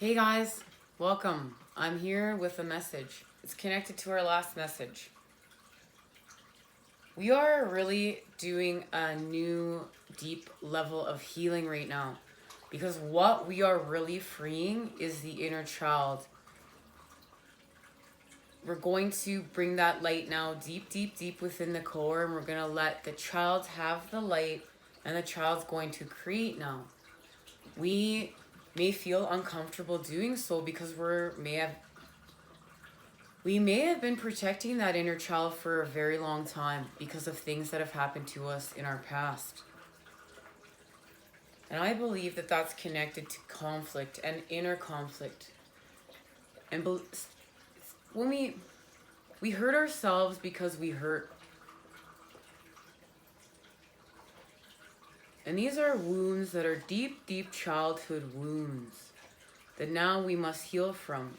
Hey guys, welcome. I'm here with a message. It's connected to our last message. We are really doing a new deep level of healing right now because what we are really freeing is the inner child. We're going to bring that light now deep within the core, and we're going to let the child have the light, and the child's going to create now. We may feel uncomfortable doing so because we may have been protecting that inner child for a very long time because of things that have happened to us in our past. And I believe that that's connected to conflict and inner conflict. And when we hurt ourselves because we hurt. And these are wounds that are deep childhood wounds that now we must heal from.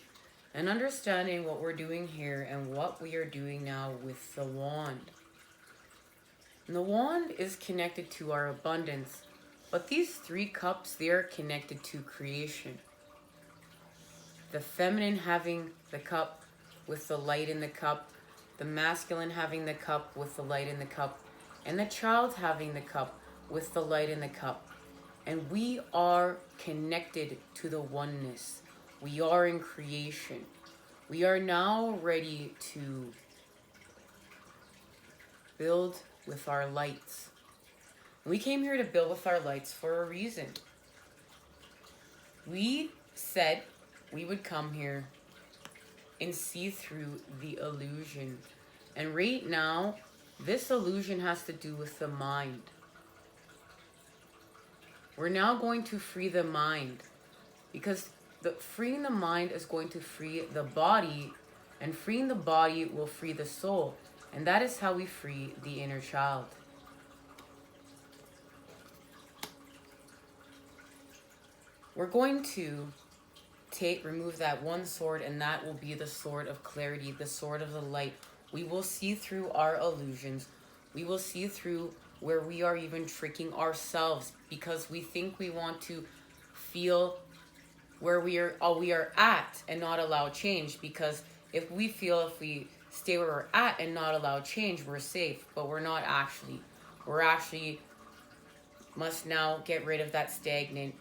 And understanding what we're doing here and what we are doing now with the wand. And the wand is connected to our abundance. But these 3 cups, they are connected to creation. The feminine having the cup with the light in the cup. The masculine having the cup with the light in the cup. And the child having the cup with the light in the cup. And we are connected to the oneness. We are in creation. We are now ready to build with our lights. We came here to build with our lights for a reason. We said we would come here and see through the illusion. And right now, this illusion has to do with the mind. We're now going to free the mind because freeing the mind is going to free the body, and freeing the body will free the soul. And that is how we free the inner child. We're going to remove that one sword, and that will be the sword of clarity, the sword of the light. We will see through our illusions. We will see through where we are even tricking ourselves because we think we want to feel where we are at and not allow change, because if we stay where we're at and not allow change, we're safe, but we're not actually. We're actually must now get rid of that stagnant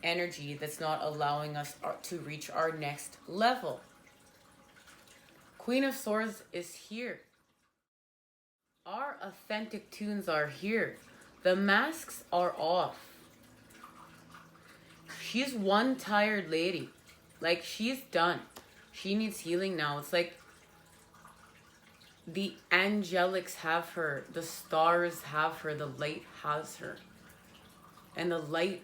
energy that's not allowing us to reach our next level. Queen of Swords is here. Our authentic tunes are here. The masks are off. She's one tired lady. Like, she's done. She needs healing now. It's like the angelics have her. The stars have her. The light has her. And the light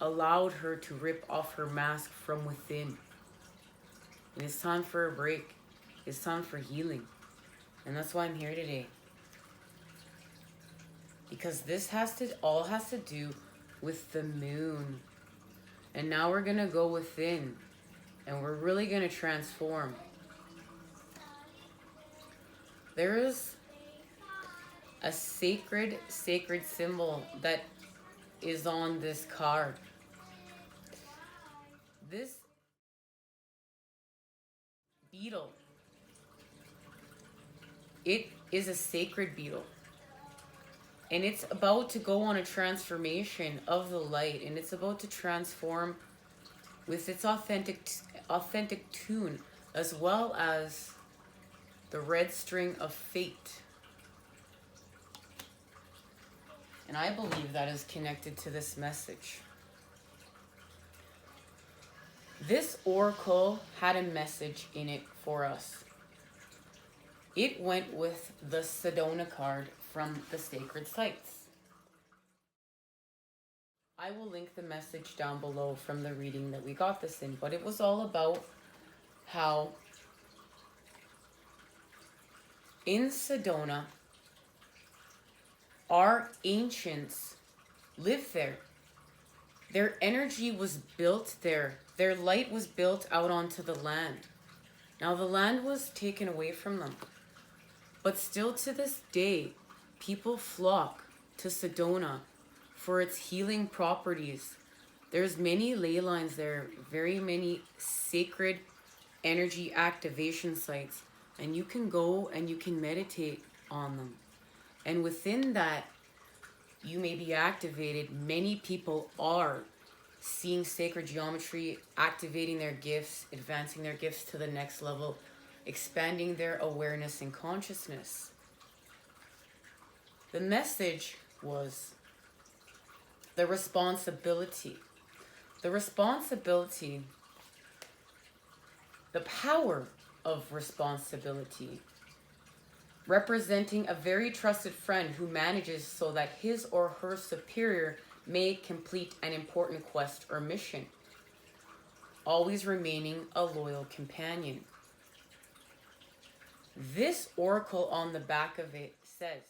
allowed her to rip off her mask from within. And it's time for a break. It's time for healing. And that's why I'm here today. Because this all has to do with the moon. And now we're going to go within. And we're really going to transform. There is a sacred symbol that is on this card. This beetle, it is a sacred beetle. And it's about to go on a transformation of the light. And it's about to transform with its authentic tune, as well as the red string of fate. And I believe that is connected to this message. This oracle had a message in it for us. It went with the Sedona card from the Sacred Sites. I will link the message down below from the reading that we got this in, but it was all about how in Sedona, our ancients lived there. Their energy was built there. Their light was built out onto the land. Now the land was taken away from them. But still to this day, people flock to Sedona for its healing properties, There's many ley lines there, very many sacred energy activation sites, and you can go and you can meditate on them. And within that, you may be activated. Many people are seeing sacred geometry, activating their gifts, advancing their gifts to the next level, expanding their awareness and consciousness. The message was the responsibility. The responsibility, the power of responsibility, representing a very trusted friend who manages so that his or her superior may complete an important quest or mission, always remaining a loyal companion. This oracle on the back of it says,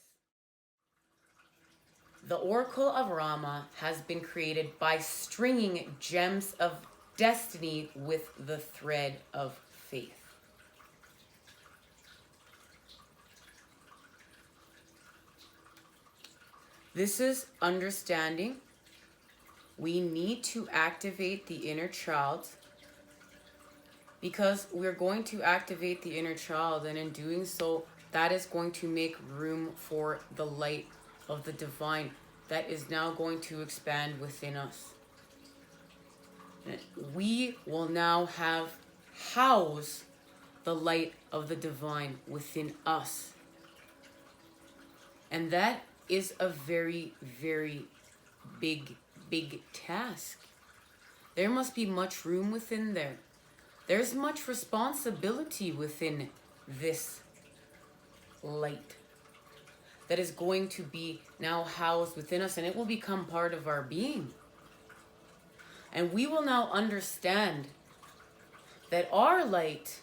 the Oracle of Rama has been created by stringing gems of destiny with the thread of faith. This is understanding. We need to activate the inner child, because we're going to activate the inner child, and in doing so, that is going to make room for the light of the divine that is now going to expand within us. We will now house the light of the divine within us. And that is a very, very big task. There must be much room within there. There's much responsibility within this light that is going to be now housed within us, and it will become part of our being. And we will now understand that our light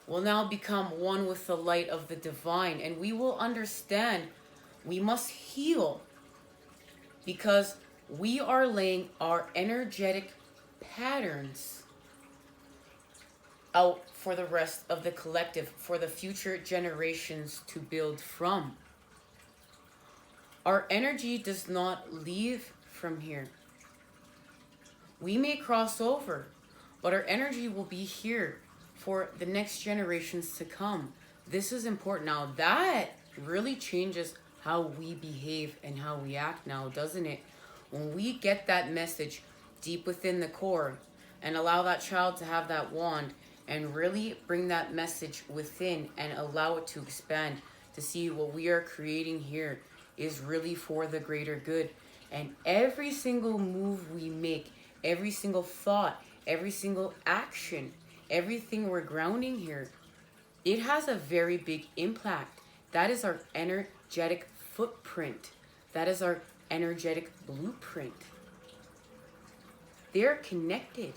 will now become one with the light of the divine, and we will understand we must heal, because we are laying our energetic patterns out for the rest of the collective, for the future generations to build from. Our energy does not leave from here. We may cross over, but our energy will be here for the next generations to come. This is important. Now, that really changes how we behave and how we act now, doesn't it? When we get that message deep within the core and allow that child to have that wand and really bring that message within and allow it to expand, to see what we are creating here is really for the greater good. And every single move we make, every single thought, every single action, everything we're grounding here, it has a very big impact. That is our energetic footprint. That is our energetic blueprint. They're connected.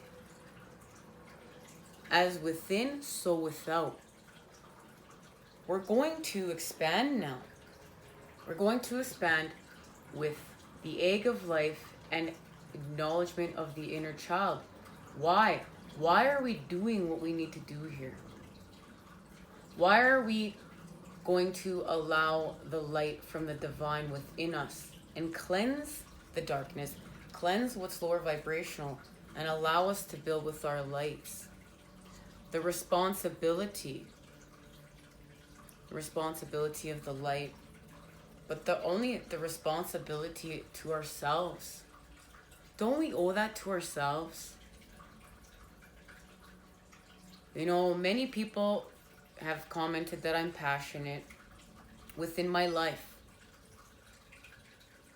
As within, so without. We're going to expand now. We're going to expand with the egg of life and acknowledgement of the inner child. Why? Why are we doing what we need to do here? Why are we going to allow the light from the divine within us and cleanse the darkness, cleanse what's lower vibrational, and allow us to build with our lights? The responsibility of the light, but the responsibility to ourselves. Don't we owe that to ourselves? You know, many people have commented that I'm passionate within my life.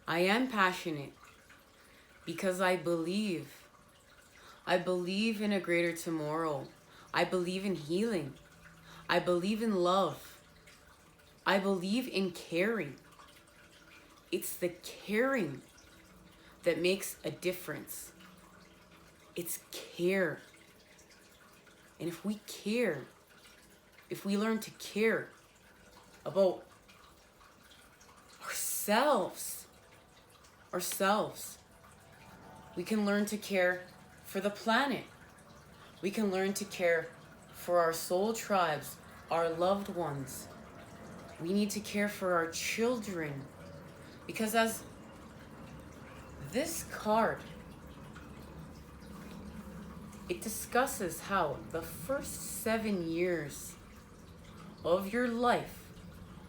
I am passionate because I believe in a greater tomorrow. I believe in healing. I believe in love. I believe in caring. It's the caring that makes a difference. It's care. And if we care, if we learn to care about ourselves, we can learn to care for the planet. We can learn to care for our soul tribes, our loved ones. We need to care for our children. Because as this card It discusses how the first 7 years of your life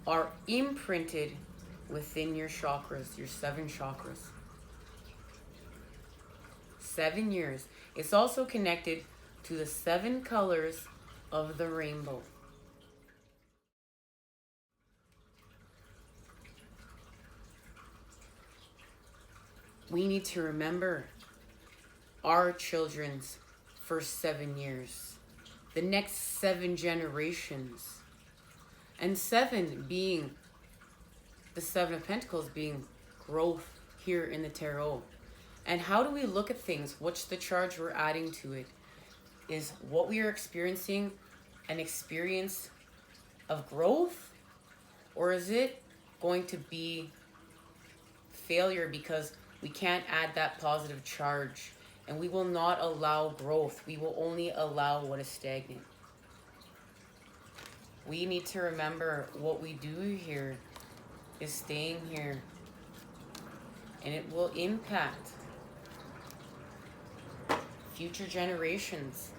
are imprinted within your chakras, your 7 chakras. 7 years. It's also connected to the 7 colors of the rainbow. We need to remember our children's first 7 years, the next 7 generations, and 7 being the 7 of Pentacles, being growth here in the tarot. And how do we look at things? What's the charge we're adding to it? Is what we are experiencing an experience of growth? Or is it going to be failure because we can't add that positive charge? And we will not allow growth. We will only allow what is stagnant. We need to remember what we do here is staying here. And it will impact future generations.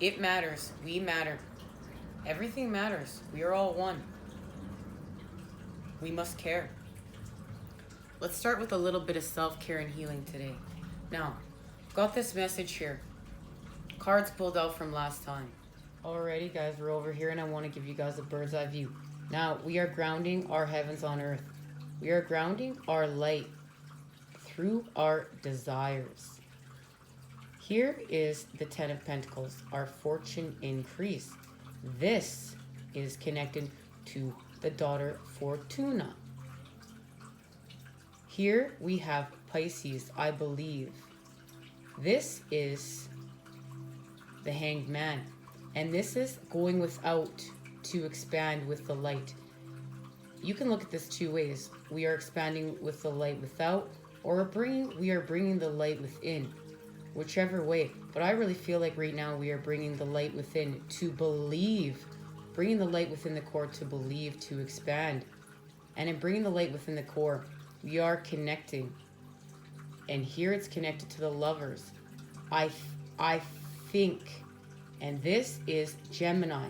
It matters. We matter. Everything matters. We are all one. We must care. Let's start with a little bit of self-care and healing today. Now, got this message here. Cards pulled out from last time. Alrighty, guys, we're over here and I want to give you guys a bird's eye view. Now, we are grounding our heavens on earth. We are grounding our light through our desires. Here is the 10 of Pentacles, our fortune increase. This is connected to the daughter Fortuna. Here we have Pisces, I believe. This is the Hanged Man. And this is going without to expand with the light. You can look at this 2 ways. We are expanding with the light without, or we are bringing the light within. Whichever way. But I really feel like right now we are bringing the light within to believe. Bringing the light within the core to believe, to expand. And in bringing the light within the core, we are connecting. And here it's connected to the lovers. I think. And this is Gemini.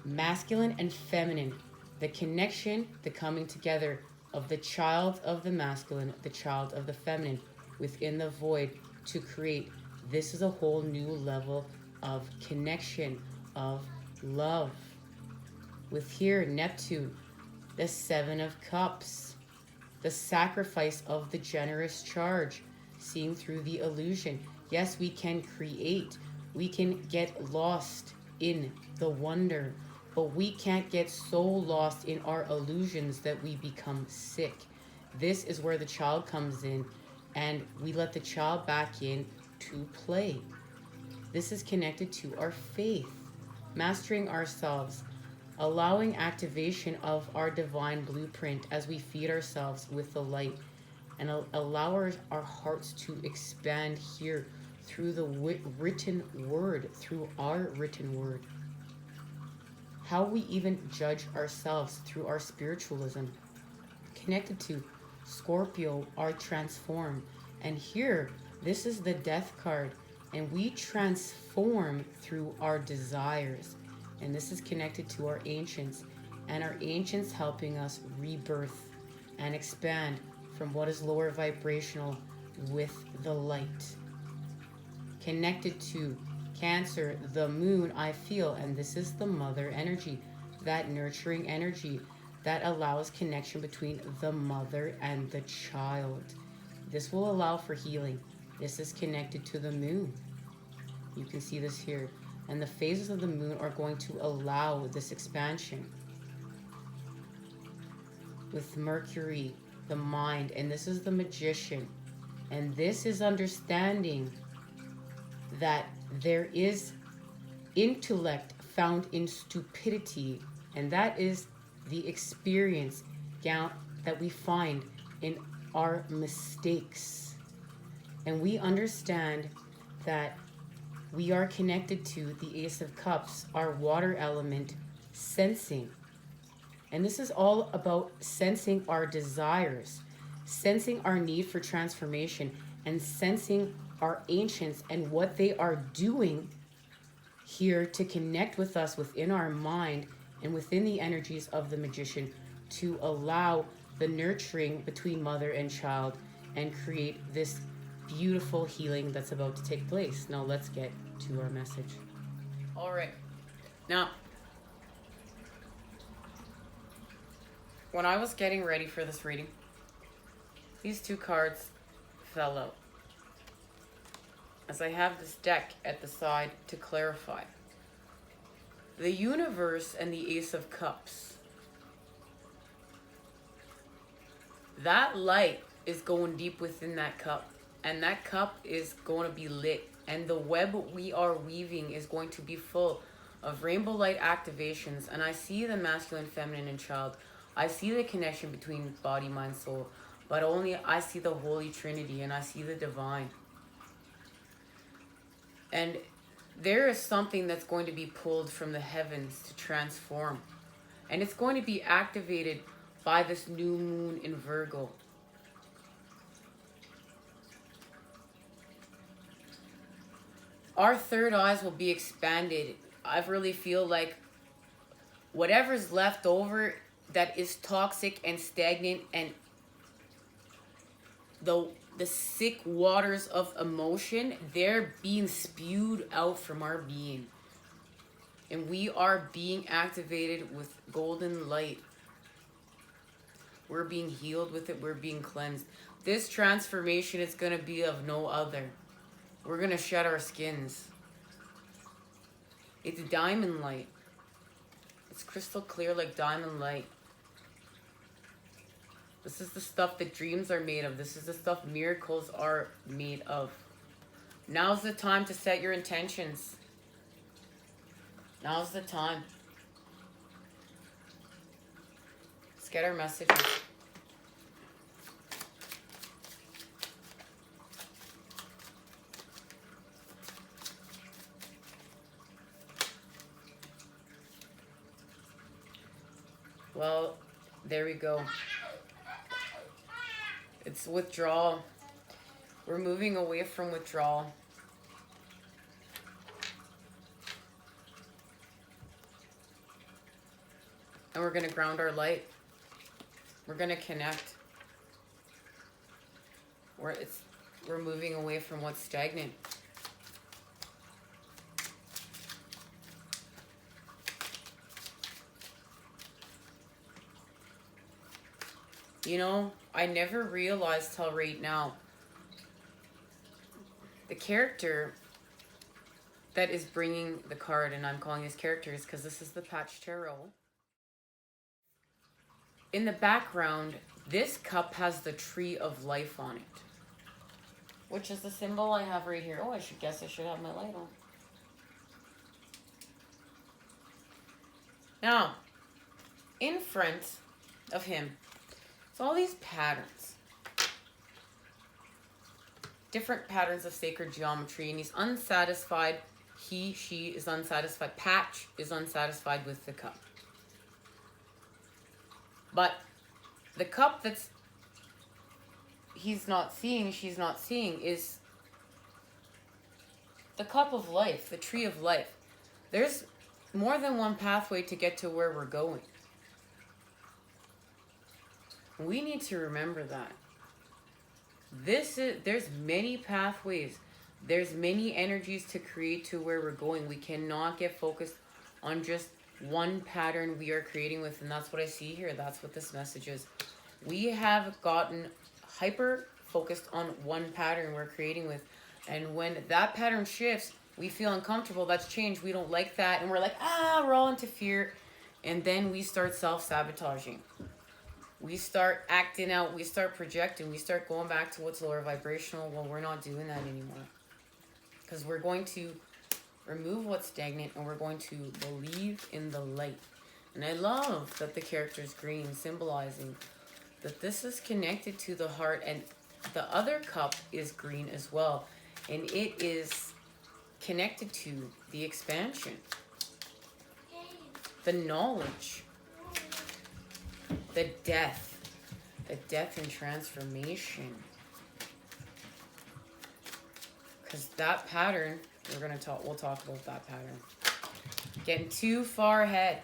Masculine and feminine. The connection, the coming together of the child of the masculine, the child of the feminine within the void to create. This is a whole new level of connection, of love. With here, Neptune, the 7 of Cups, the sacrifice of the generous charge, seeing through the illusion. Yes, we can create. We can get lost in the wonder, but we can't get so lost in our illusions that we become sick. This is where the child comes in, and we let the child back in to play. This is connected to our faith, mastering ourselves, allowing activation of our divine blueprint as we feed ourselves with the light, and allow our hearts to expand here through the written word, through our written word. How we even judge ourselves through our spiritualism. Connected to Scorpio, our transform. And here, this is the Death card. And we transform through our desires. And this is connected to our ancients. And our ancients helping us rebirth and expand from what is lower vibrational with the light. Connected to Cancer, the moon, I feel, and this is the mother energy, that nurturing energy that allows connection between the mother and the child. This will allow for healing. This is connected to the moon. You can see this here. And the phases of the moon are going to allow this expansion. With Mercury, the mind, and this is the magician. And this is understanding that there is intellect found in stupidity, and that is the experience that we find in our mistakes. And we understand that we are connected to the Ace of Cups, our water element, sensing. And this is all about sensing our desires, sensing our need for transformation, and sensing our ancients and what they are doing here to connect with us within our mind and within the energies of the magician to allow the nurturing between mother and child and create this beautiful healing that's about to take place. Now let's get to our message. All right. Now, when I was getting ready for this reading, these two cards fell out, as I have this deck at the side to clarify. The universe and the Ace of Cups. That light is going deep within that cup, and that cup is going to be lit, and the web we are weaving is going to be full of rainbow light activations. And I see the masculine, feminine, and child. I see the connection between body, mind, soul, but only I see the Holy Trinity, and I see the divine. And there is something that's going to be pulled from the heavens to transform. And it's going to be activated by this new moon in Virgo. Our third eyes will be expanded. I really feel like whatever's left over that is toxic and stagnant and the sick waters of emotion, they're being spewed out from our being. And we are being activated with golden light. We're being healed with it. We're being cleansed. This transformation is going to be of no other. We're going to shed our skins. It's diamond light. It's crystal clear like diamond light. This is the stuff that dreams are made of. This is the stuff miracles are made of. Now's the time to set your intentions. Now's the time. Let's get our messages. Well, there we go. It's withdrawal. We're moving away from withdrawal. And we're going to ground our light. We're going to connect. We're moving away from what's stagnant. You know, I never realized till right now the character that is bringing the card, and I'm calling these characters because this is the Patch Tarot. In the background, this cup has the Tree of Life on it, which is the symbol I have right here. Oh, I should have my light on. Now, in front of him, it's all these patterns. Different patterns of sacred geometry, and he's unsatisfied. He, she is unsatisfied. Patch is unsatisfied with the cup. But the cup that's he's not seeing, she's not seeing, is the cup of life, the tree of life. There's more than one pathway to get to where we're going. We need to remember that. There's many pathways. There's many energies to create to where we're going. We cannot get focused on just one pattern we are creating with, and that's what I see here. That's what this message is. We have gotten hyper focused on one pattern we're creating with, and when that pattern shifts, we feel uncomfortable. That's change. We don't like that, and we're like, we're all into fear, and then we start self-sabotaging. We start acting out, we start projecting, we start going back to what's lower vibrational. Well, we're not doing that anymore. Because we're going to remove what's stagnant and we're going to believe in the light. And I love that the character is green, symbolizing that this is connected to the heart, and the other cup is green as well. And it is connected to the expansion, the knowledge, the death and transformation. Because that pattern, we'll talk about that pattern. Getting too far ahead.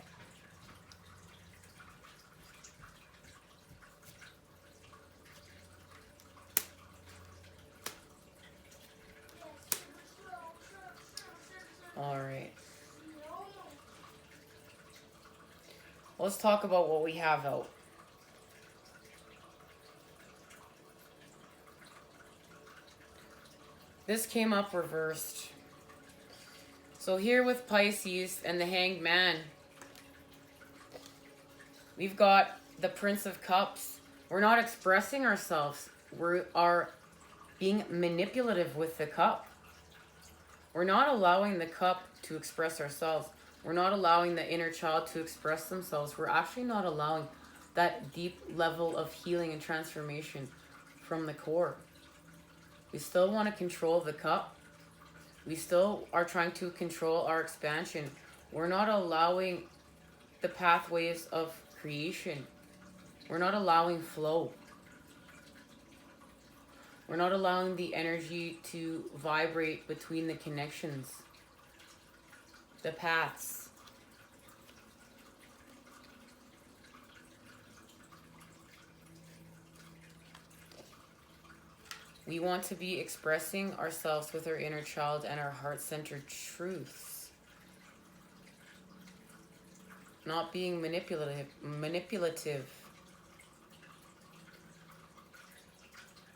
All right. Let's talk about what we have out. This came up reversed. So here with Pisces and the Hanged Man, we've got the Prince of Cups. We're not expressing ourselves. We are being manipulative with the cup. We're not allowing the cup to express ourselves. We're not allowing the inner child to express themselves. We're actually not allowing that deep level of healing and transformation from the core. We still want to control the cup. We still are trying to control our expansion. We're not allowing the pathways of creation. We're not allowing flow. We're not allowing the energy to vibrate between the connections, the paths. We want to be expressing ourselves with our inner child and our heart-centered truths. Not being manipulative.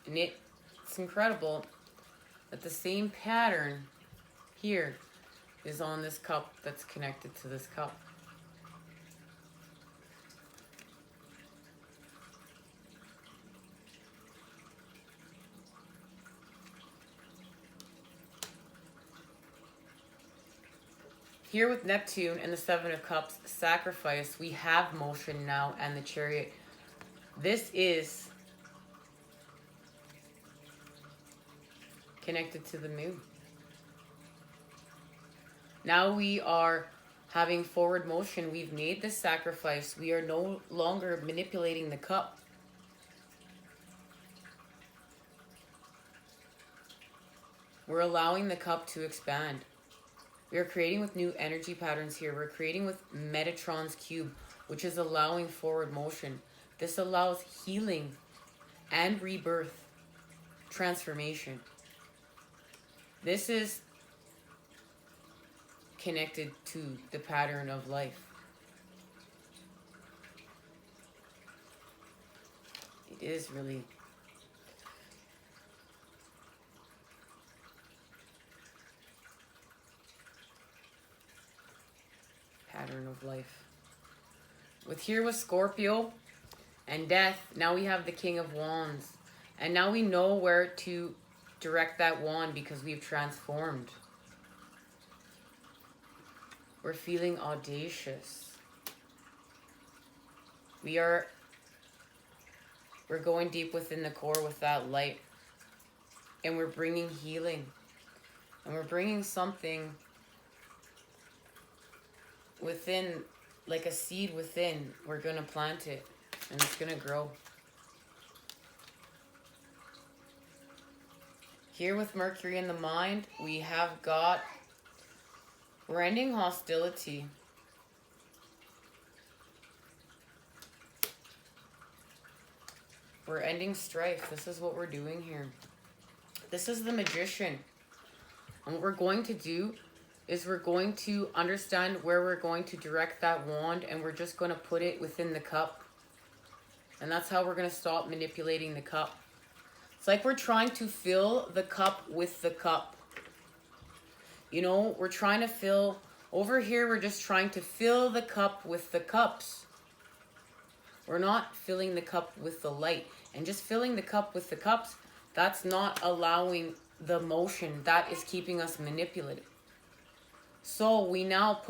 And it's incredible that the same pattern here is on this cup that's connected to this cup. Here with Neptune and the Seven of Cups, sacrifice, we have motion now and the Chariot. This is connected to the moon. Now we are having forward motion. We've made this sacrifice. We are no longer manipulating the cup. We're allowing the cup to expand. We are creating with new energy patterns here. We're creating with Metatron's cube, which is allowing forward motion. This allows healing and rebirth, transformation. This is connected to the pattern of life. It is really pattern of life. With Scorpio and Death, now we have the King of Wands. And now we know where to direct that wand because we've transformed. We're feeling audacious. We're going deep within the core with that light. And we're bringing healing. And we're bringing something within, like a seed within. We're going to plant it. And it's going to grow. Here with Mercury in the mind, we have got, we're ending hostility. We're ending strife. This is what we're doing here. This is the Magician. And what we're going to do is we're going to understand where we're going to direct that wand, and we're just going to put it within the cup. And that's how we're going to stop manipulating the cup. It's like we're trying to fill the cup with the cup. You know, we're trying to fill, over here we're just trying to fill the cup with the cups. We're not filling the cup with the light. And just filling the cup with the cups, that's not allowing the motion. That is keeping us manipulated. So we now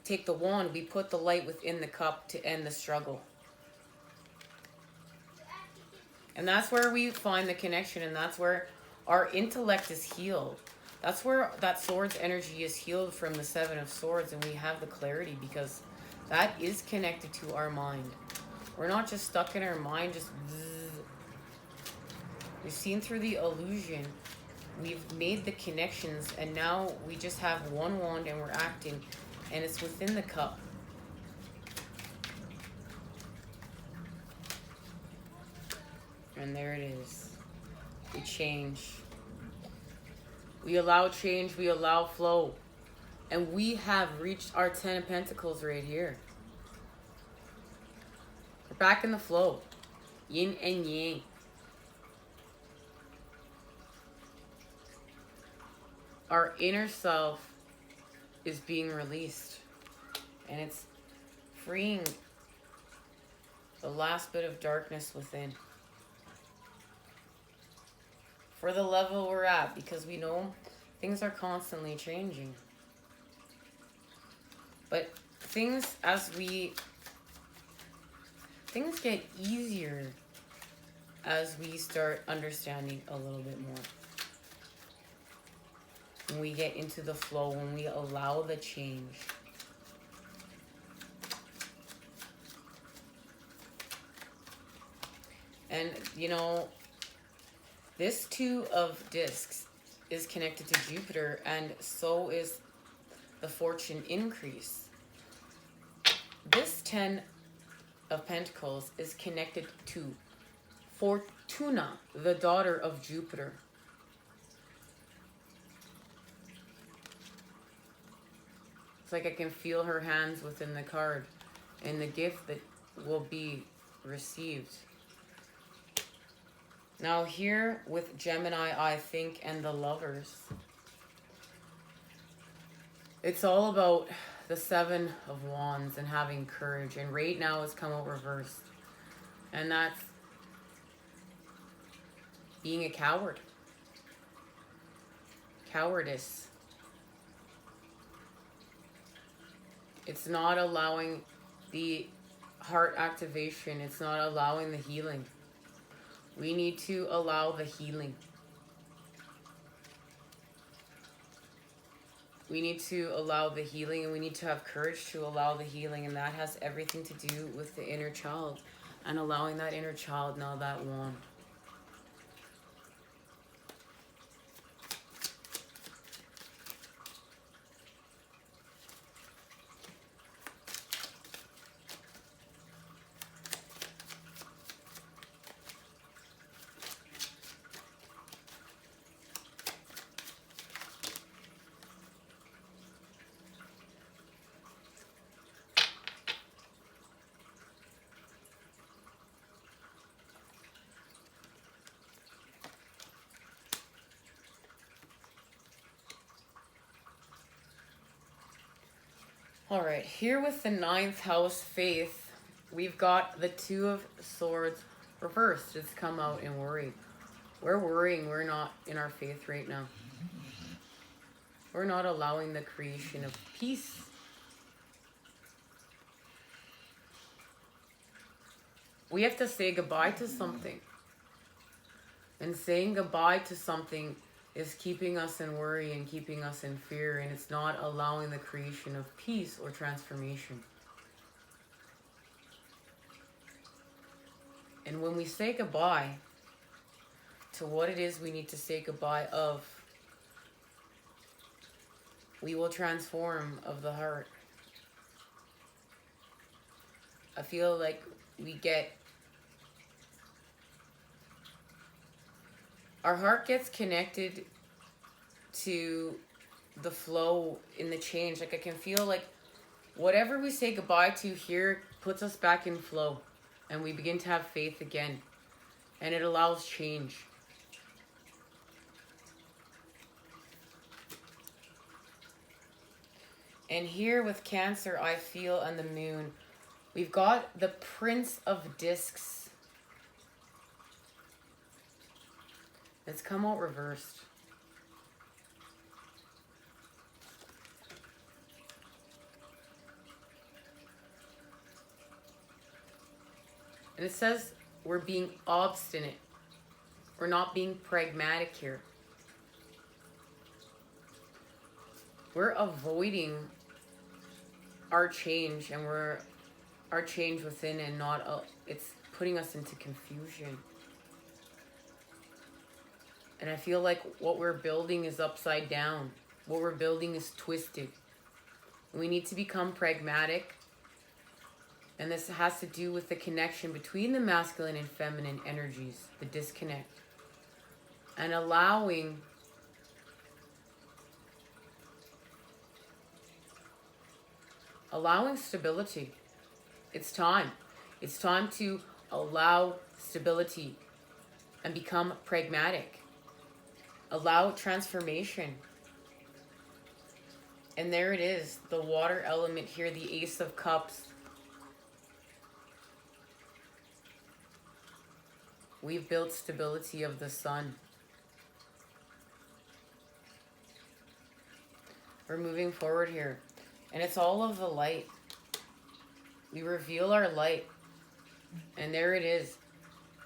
take the wand, we put the light within the cup to end the struggle. And that's where we find the connection, and that's where our intellect is healed. That's where that sword's energy is healed from the Seven of Swords, and we have the clarity because that is connected to our mind. We're not just stuck in our mind, just bzzz. We've seen through the illusion. we've made the connections, and now we just have one wand and we're acting, and it's within the cup. And there it is. We change. We allow change. We allow flow. And we have reached our 10 of Pentacles right here. We're back in the flow. Yin and yang. Our inner self is being released. And it's freeing the last bit of darkness within. For the level we're at, because we know things are constantly changing. But things get easier as we start understanding a little bit more. When we get into the flow, when we allow the change. And, you know, this 2 of discs is connected to Jupiter, and so is the fortune increase. This 10 of Pentacles is connected to Fortuna, the daughter of Jupiter. It's like I can feel her hands within the card and the gift that will be received. Now here with Gemini, I think, and the Lovers, it's all about the 7 of Wands and having courage. And right now it's come out reversed. And that's being a coward. Cowardice. It's not allowing the heart activation. It's not allowing the healing. We need to allow the healing. We need to allow the healing, and we need to have courage to allow the healing. And that has everything to do with the inner child and allowing that inner child now that wand. All right, here with the 9th house, faith, we've got the 2 of Swords reversed. It's come out in worry. We're worrying. We're not in our faith right now. We're not allowing the creation of peace. We have to say goodbye to something. And saying goodbye to something is keeping us in worry and keeping us in fear, and it's not allowing the creation of peace or transformation. And when we say goodbye to what it is we need to say goodbye of, we will transform of the heart. I feel like we get, our heart gets connected to the flow in the change. Like I can feel like whatever we say goodbye to here puts us back in flow, and we begin to have faith again, and it allows change. And here with Cancer, I feel, on the Moon, we've got the Prince of Discs. It's come out reversed. And it says we're being obstinate. We're not being pragmatic here. We're avoiding our change, and our change within, and not it's putting us into confusion. And I feel like what we're building is upside down. What we're building is twisted. We need to become pragmatic. And this has to do with the connection between the masculine and feminine energies, the disconnect. And allowing stability. It's time. It's time to allow stability and become pragmatic. Allow transformation. And there it is, the water element here, the Ace of Cups. We've built stability of the sun. We're moving forward here. And it's all of the light. We reveal our light. And there it is.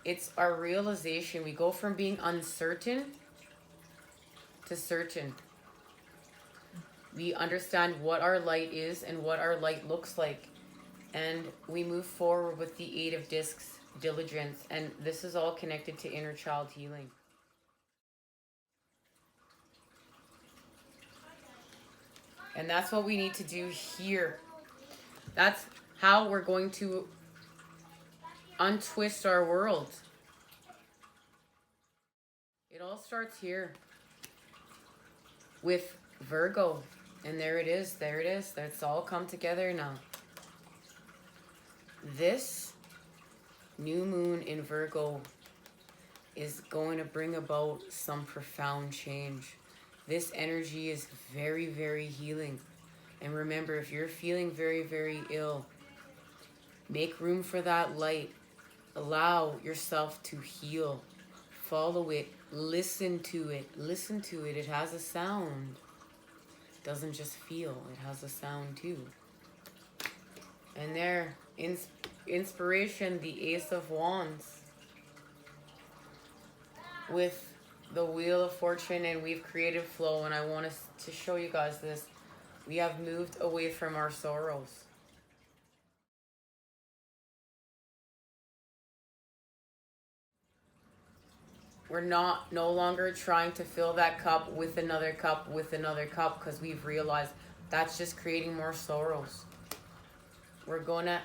It's our realization. We go from being uncertain to certain. We understand what our light is and what our light looks like. And we move forward with the Eight of Discs, diligence. And this is all connected to inner child healing. And that's what we need to do here. That's how we're going to untwist our world. It all starts here with Virgo. And there it is. There it is. That's all come together now. This new moon in Virgo is going to bring about some profound change. This energy is very, very healing. And remember, if you're feeling very, very ill, make room for that light. Allow yourself to heal. Follow it. Listen to it. Listen to it. It has a sound. It doesn't just feel. It has a sound too. And there, inspiration, the Ace of Wands. With the Wheel of Fortune, and we've created flow, and I want us to show you guys this. We have moved away from our sorrows. We're no longer trying to fill that cup with another cup with another cup, because we've realized that's just creating more sorrows. We're going to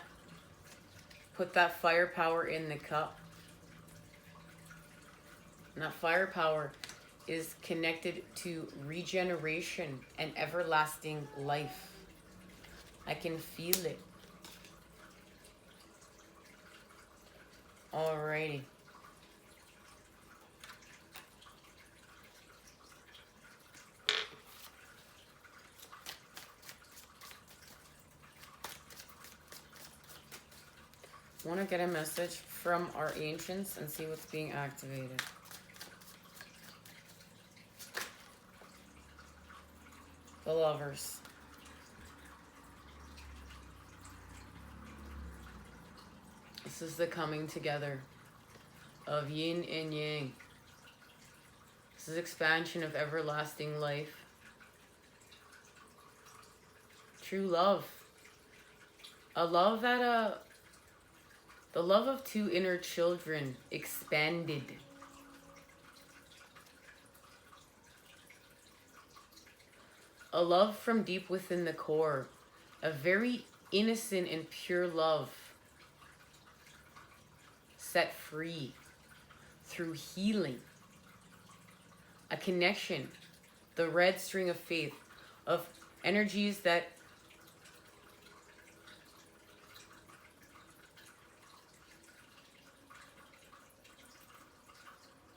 put that firepower in the cup. And that firepower is connected to regeneration and everlasting life. I can feel it. Alrighty. I want to get a message from our ancients and see what's being activated. The Lovers. This is the coming together of yin and yang. This is expansion of everlasting life. True love. A love that the love of two inner children expanded. A love from deep within the core. A very innocent and pure love. Set free through healing. A connection. The red string of faith. Of energies that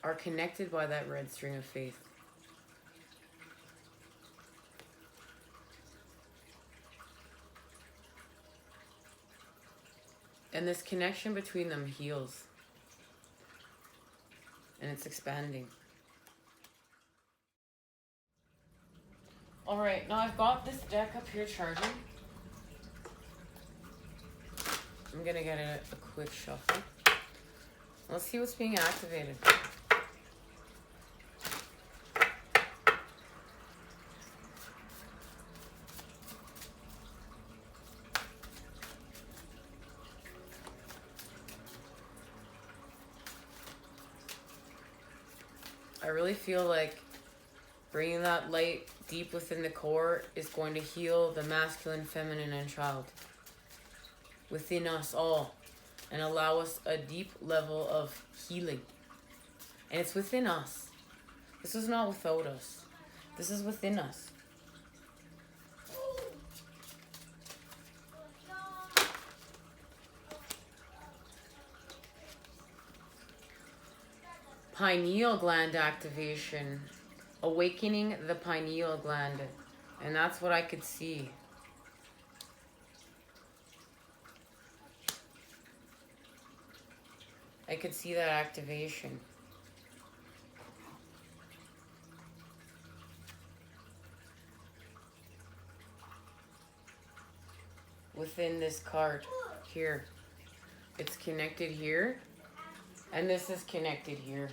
are connected by that red string of faith. And this connection between them heals. And it's expanding. Alright, now I've got this deck up here charging. I'm gonna get a quick shuffle. Let's see what's being activated. I really feel like bringing that light deep within the core is going to heal the masculine, feminine, and child within us all and allow us a deep level of healing. And it's within us. This is not without us. This is within us. Pineal gland activation. Awakening the pineal gland. And that's what I could see. I could see that activation. Within this card here. It's connected here. And this is connected here.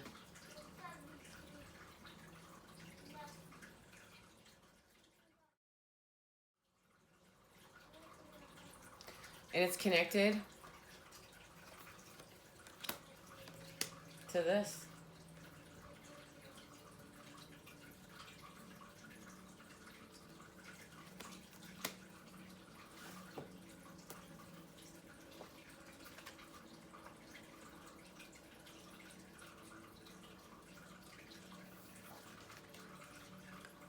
And it's connected to this.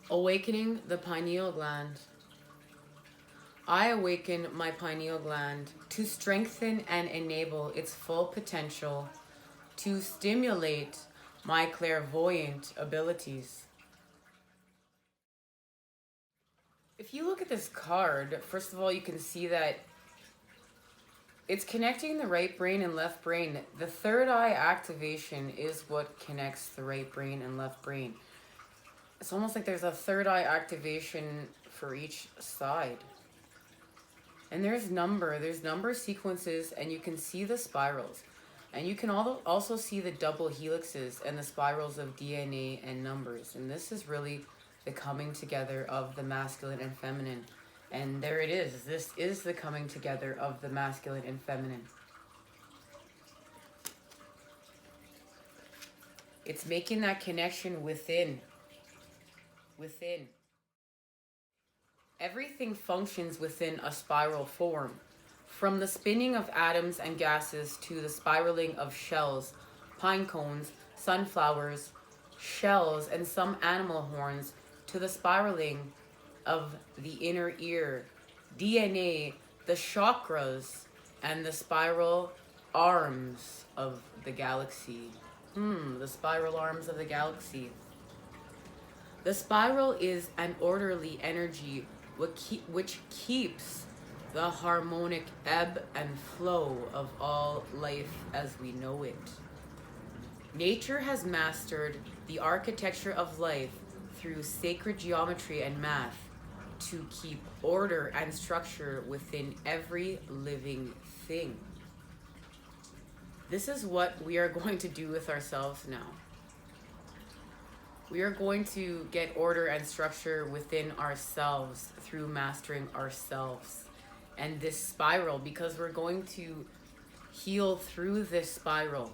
Awakening the pineal gland. I awaken my pineal gland to strengthen and enable its full potential, to stimulate my clairvoyant abilities. If you look at this card, first of all, you can see that it's connecting the right brain and left brain. The third eye activation is what connects the right brain and left brain. It's almost like there's a third eye activation for each side. And there's number sequences, and you can see the spirals. And you can also see the double helixes and the spirals of DNA and numbers. And this is really the coming together of the masculine and feminine. And there it is. This is the coming together of the masculine and feminine. It's making that connection within. Everything functions within a spiral form. From the spinning of atoms and gases to the spiraling of shells, pine cones, sunflowers, shells, and some animal horns, to the spiraling of the inner ear, DNA, the chakras, and the spiral arms of the galaxy. The spiral arms of the galaxy. The spiral is an orderly energy which keeps the harmonic ebb and flow of all life as we know it. Nature has mastered the architecture of life through sacred geometry and math to keep order and structure within every living thing. This is what we are going to do with ourselves now. We are going to get order and structure within ourselves through mastering ourselves and this spiral, because we're going to heal through this spiral.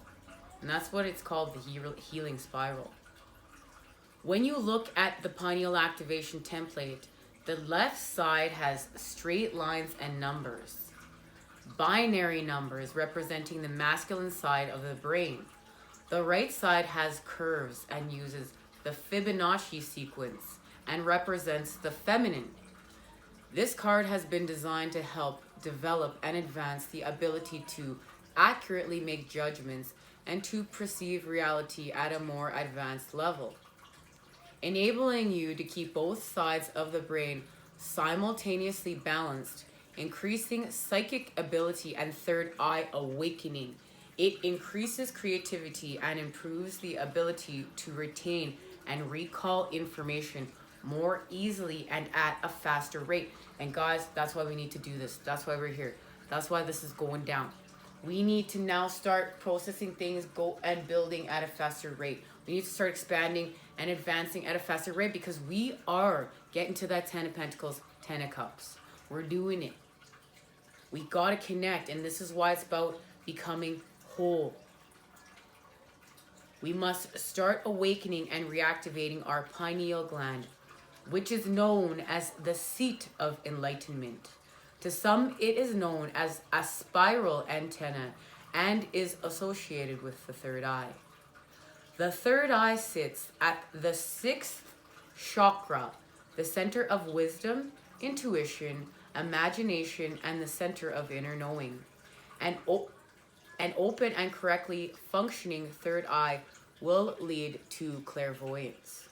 And that's what it's called, the healing spiral. When you look at the pineal activation template, the left side has straight lines and numbers. Binary numbers representing the masculine side of the brain. The right side has curves and uses the Fibonacci sequence and represents the feminine. This card has been designed to help develop and advance the ability to accurately make judgments and to perceive reality at a more advanced level, enabling you to keep both sides of the brain simultaneously balanced, increasing psychic ability and third eye awakening. It increases creativity and improves the ability to retain and recall information more easily and at a faster rate. And guys, that's why we need to do this. That's why we're here. That's why this is going down. We need to now start processing things, go and building at a faster rate. We need to start expanding and advancing at a faster rate, because we are getting to that 10 of Pentacles, 10 of Cups. We're doing it. We got to connect, and this is why it's about becoming whole. We must start awakening and reactivating our pineal gland, which is known as the seat of enlightenment. To some, it is known as a spiral antenna and is associated with the third eye. The third eye sits at the sixth chakra, the center of wisdom, intuition, imagination, and the center of inner knowing. An open and correctly functioning third eye will lead to clairvoyance.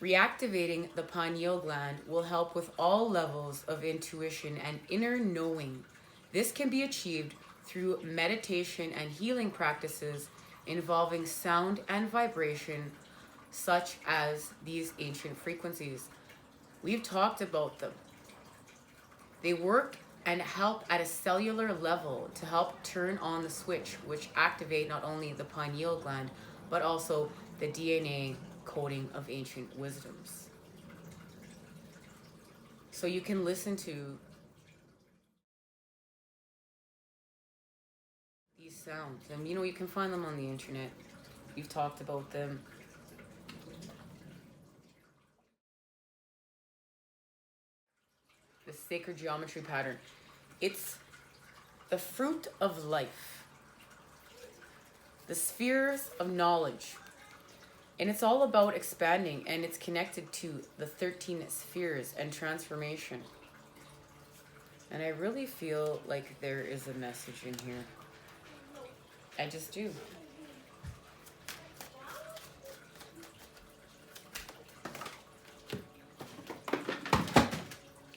Reactivating the pineal gland will help with all levels of intuition and inner knowing. This can be achieved through meditation and healing practices involving sound and vibration, such as these ancient frequencies. We've talked about them. They work and help at a cellular level to help turn on the switch, which activate not only the pineal gland, but also the DNA coding of ancient wisdoms. So you can listen to these sounds, and you can find them on the internet. You've talked about them. The sacred geometry pattern. It's the fruit of life, the spheres of knowledge. And it's all about expanding, and it's connected to the 13 spheres and transformation. And I really feel like there is a message in here. I just do.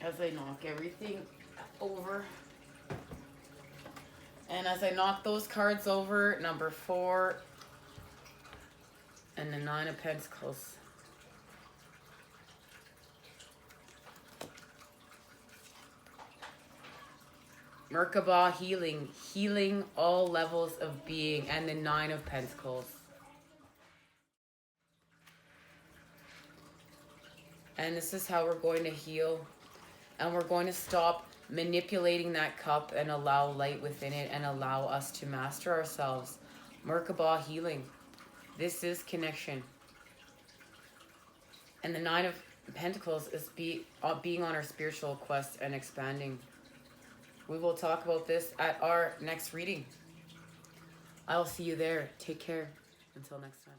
As I knock everything over. And as I knock those cards over, number 4 and the 9 of Pentacles. Merkaba healing all levels of being, and the 9 of Pentacles. And this is how we're going to heal. And we're going to stop manipulating that cup and allow light within it and allow us to master ourselves. Merkaba healing. This is connection. And the 9 of Pentacles is being on our spiritual quest and expanding. We will talk about this at our next reading. I will see you there. Take care. Until next time.